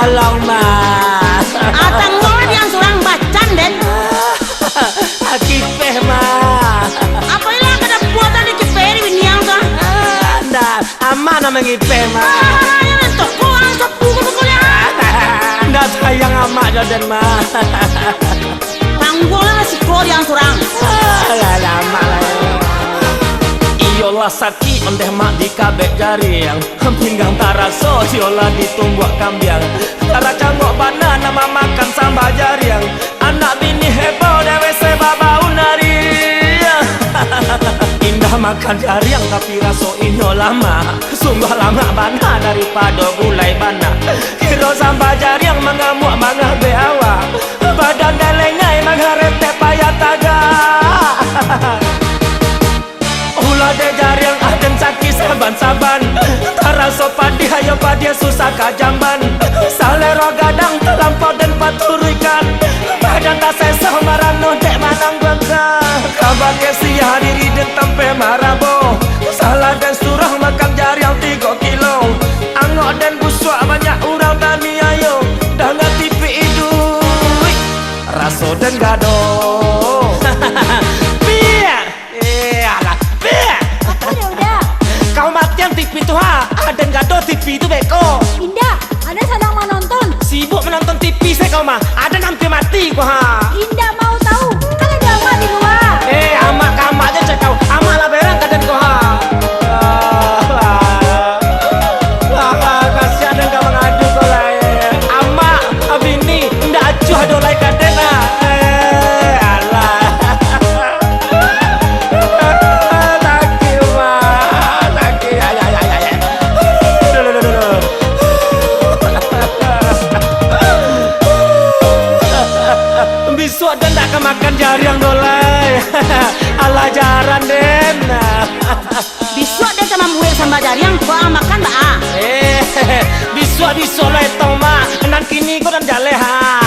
tolong mah. Atang ngomong yang surang bacan den. Kipeh mah. Apa ilang kada buatan di kiperi biniang ka? Ndak, aman nama ngipeh mah. Yang toko ang sapu ko ya. Ndak sayang amak jodan mah. Panggolan si kor yang surang. Lama lah. Iyolah sakit ondeh mak di kabek jari yang pinggang taraso siolah ditumbuh kambiang. Tara cangok bana nama makan sambal jari yang anak bini heboh dewe sebaba unari. Indah makan jari yang tapi raso inyo lama. Sungguh lama bana daripada gulai bana. Kiro sambal jari yang mengamuk mangah beawa. Badan delengai mangharete payah taga. Ulah de jari yang aden sakit saban-saban. Taraso padi hayo padi susah kajamban. Salero gadang terlampau dan paturikan. Badan tak sesah marano dek manang bangga. Kabar kesi hadiri dan tempe marabo. Salah dan surah makan jari yang 3 kilo. Angok dan busuk banyak orang tani ayo. Dengan tipi idui raso dan gado. Kau matian TV itu ha, ada gado TV itu beko. Indah, ada sedang menonton. Sibuk menonton TV saya kau mah, ada nanti mati kau ha. Indah mau tahu, kan ada amak di luar. Amak kamak aja cek kau, amak lah berang kaden kau ha. Kasihan dan kau mengadu kau lah. Amak, abini, ndak acuh adolai kaden ha. Besok dan tak makan jari yang dolai. Alah jaran den. Besok dia sama buih sambal jari yang kau makan tak? Besok lah itu mah. Dan kini kau dan jale ha.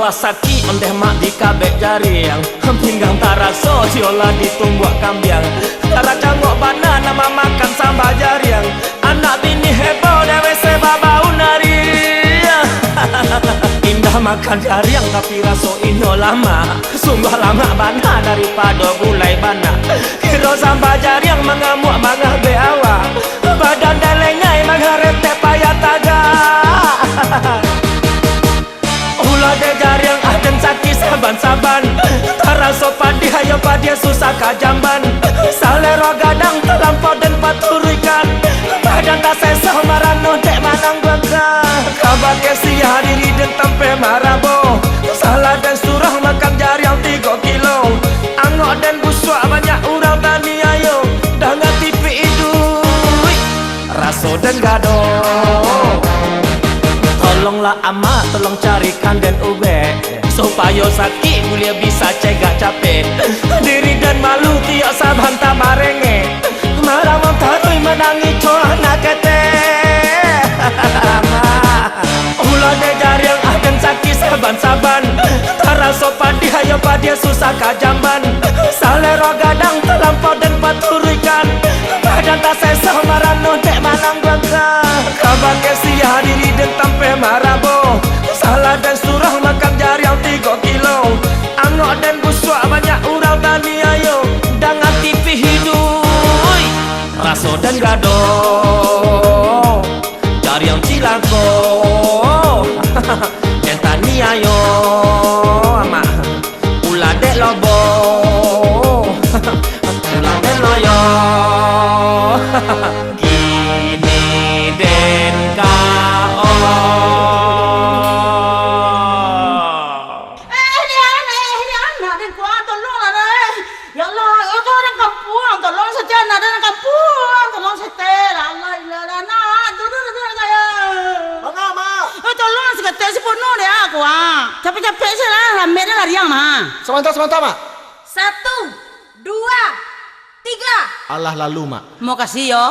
Sakit ondeh mak di kabek jari yang pinggang taraso siolah ditumbuh kambiang. Tara cangok bana nama makan sambal jari yang anak bini heboh dewe sebaba unari. Indah makan jari yang tapi raso inyo lama. Sungguh lama bana daripada gulai bana. Kiro sambal jari yang mengamuk mangah beawa. Badan delengai mangharete payah taga. Ulah de jari yang aden sakit saban-saban. Taraso padi hayo padi susah kajamban. Salero gadang terlampau dan paturikan. Badan tak sesah marano dek manang bangga. Kabar kesi hadiri dan tempe marabo. Salah dan surah makan jari yang 3 kilo. Angok dan busuk banyak orang tani ayo. Dengan tipi idui raso dan gado. Tolonglah ama, tolong carikan dan ube supaya sakit mulia bisa cegah capek. Diri dan malu tiak saban tak marenge. Marah mentarui menangi coah nak kete. Ulah de jari yang aden sakit saban-saban. Taraso padi hayo padi susah kajamban. Salero gadang terlampau dan paturikan. Badan tak sesah marano dek manang bangga. Kabar kesi hadiri dan tempe marabo. Salah dan surah makan jari yang 3 kilo. Angok dan busuk banyak orang tani ayo. Dengan TV hidui raso dan gado. Jari yang cilako. Dan tani ayo ama. Ulah dek lobo. Ulah dek loyo. Gini den kao. Anak den kau tolong lah deh. Ya Allah, itu orang kampung tolong saja nak orang kampung tolong setel. Allah ilah nak duduk saya. Bangga ma. Tolong seketel si penuh deh aku capek-capek sih lah ramai dah lari yang mah. Sebentar ma. 1, 2, 3. Allah lalu mak. Mau kasih yo.